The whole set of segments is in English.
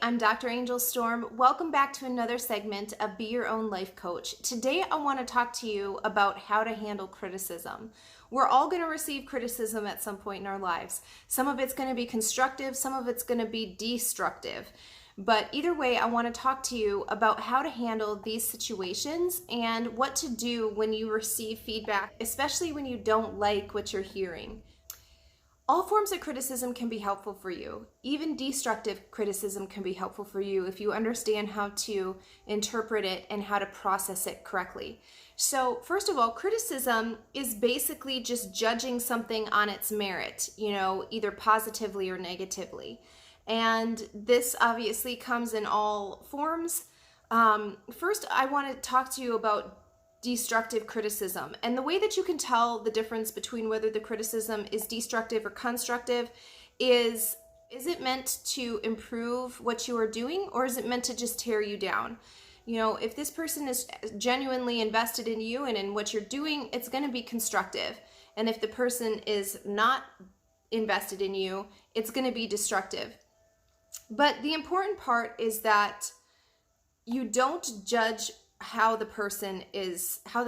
I'm Dr. Angel Storm. Welcome back to another segment of Be Your Own Life Coach. Today I want to talk to you about how to handle criticism. We're all going to receive criticism at some point in our lives. Some of it's going to be constructive, some of it's going to be destructive. But either way, I want to talk to you about how to handle these situations and what to do when you receive feedback, especially when you don't like what you're hearing. All forms of criticism can be helpful for you. Even destructive criticism can be helpful for you if you understand how to interpret it and how to process it correctly. So first of all, criticism is basically just judging something on its merit, either positively or negatively. And this obviously comes in all forms. First, I want to talk to you about destructive criticism. And the way that you can tell the difference between whether the criticism is destructive or constructive is it meant to improve what you are doing, or is it meant to just tear you down? If this person is genuinely invested in you and in what you're doing, it's going to be constructive. And if the person is not invested in you, it's going to be destructive. But the important part is that you don't judge how the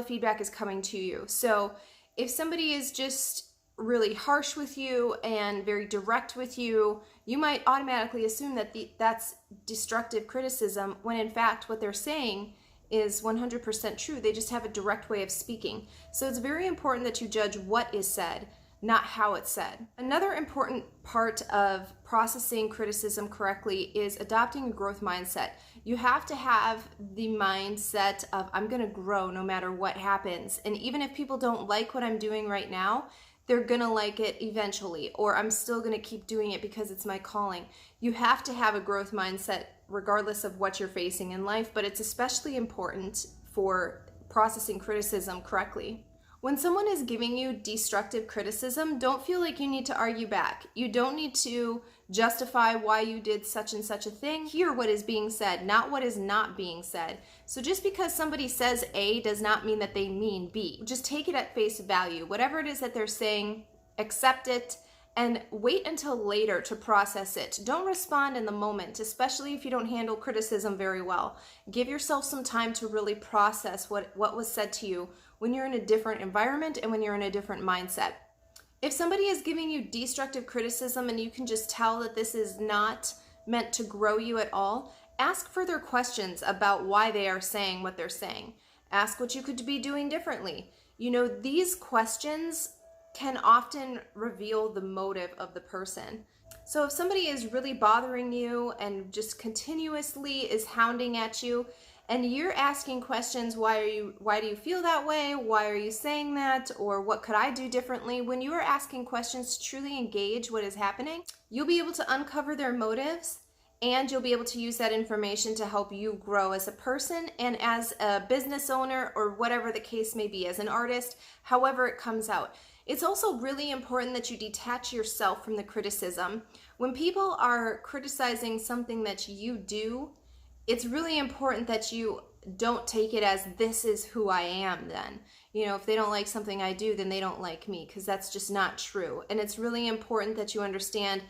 feedback is coming to you. So if somebody is just really harsh with you and very direct with you, you might automatically assume that that's destructive criticism, when in fact what they're saying is 100% true. They just have a direct way of speaking. So it's very important that you judge what is said, not how it's said. Another important part of processing criticism correctly is adopting a growth mindset. You have to have the mindset of, I'm going to grow no matter what happens. And even if people don't like what I'm doing right now, they're going to like it eventually, or I'm still going to keep doing it because it's my calling. You have to have a growth mindset regardless of what you're facing in life, but it's especially important for processing criticism correctly. When someone is giving you destructive criticism, don't feel like you need to argue back. You don't need to justify why you did such and such a thing. Hear what is being said, not what is not being said. So just because somebody says A does not mean that they mean B. Just take it at face value. Whatever it is that they're saying, accept it and wait until later to process it. Don't respond in the moment, especially if you don't handle criticism very well. Give yourself some time to really process what was said to you when you're in a different environment and when you're in a different mindset. If somebody is giving you destructive criticism and you can just tell that this is not meant to grow you at all, ask further questions about why they are saying what they're saying. Ask what you could be doing differently. These questions can often reveal the motive of the person. So if somebody is really bothering you and just continuously is hounding at you, and you're asking questions, why do you feel that way? Why are you saying that? Or what could I do differently? When you are asking questions to truly engage what is happening, you'll be able to uncover their motives, and you'll be able to use that information to help you grow as a person and as a business owner, or whatever the case may be, as an artist, however it comes out. It's also really important that you detach yourself from the criticism. When people are criticizing something that you do, it's really important that you don't take it as, this is who I am then. If they don't like something I do, then they don't like me, because that's just not true. And it's really important that you understand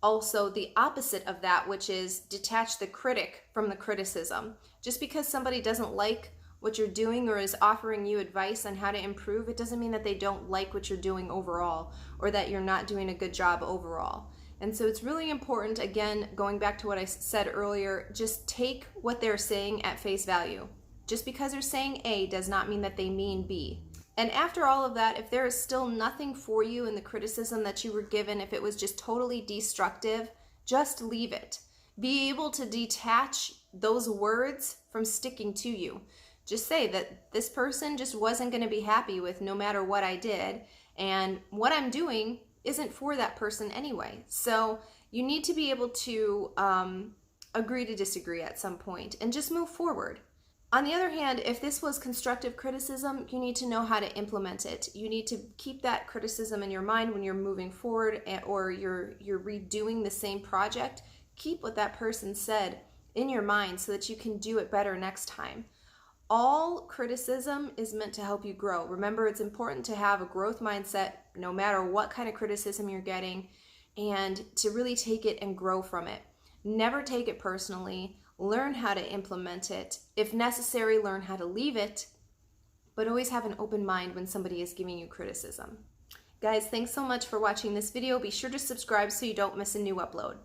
also the opposite of that, which is detach the critic from the criticism. Just because somebody doesn't like what you're doing or is offering you advice on how to improve, it doesn't mean that they don't like what you're doing overall, or that you're not doing a good job overall. And so it's really important, again, going back to what I said earlier, just take what they're saying at face value. Just because they're saying A does not mean that they mean B. And after all of that, if there is still nothing for you in the criticism that you were given, if it was just totally destructive, just leave it. Be able to detach those words from sticking to you. Just say that this person just wasn't going to be happy with no matter what I did, and what I'm doing isn't for that person anyway. So you need to be able to agree to disagree at some point and just move forward. On the other hand, if this was constructive criticism, you need to know how to implement it. You need to keep that criticism in your mind when you're moving forward, or you're redoing the same project. Keep what that person said in your mind so that you can do it better next time. All criticism is meant to help you grow. Remember, it's important to have a growth mindset no matter what kind of criticism you're getting, and to really take it and grow from it. Never take it personally. Learn how to implement it. If necessary, learn how to leave it, but always have an open mind when somebody is giving you criticism. Guys, thanks so much for watching this video. Be sure to subscribe so you don't miss a new upload.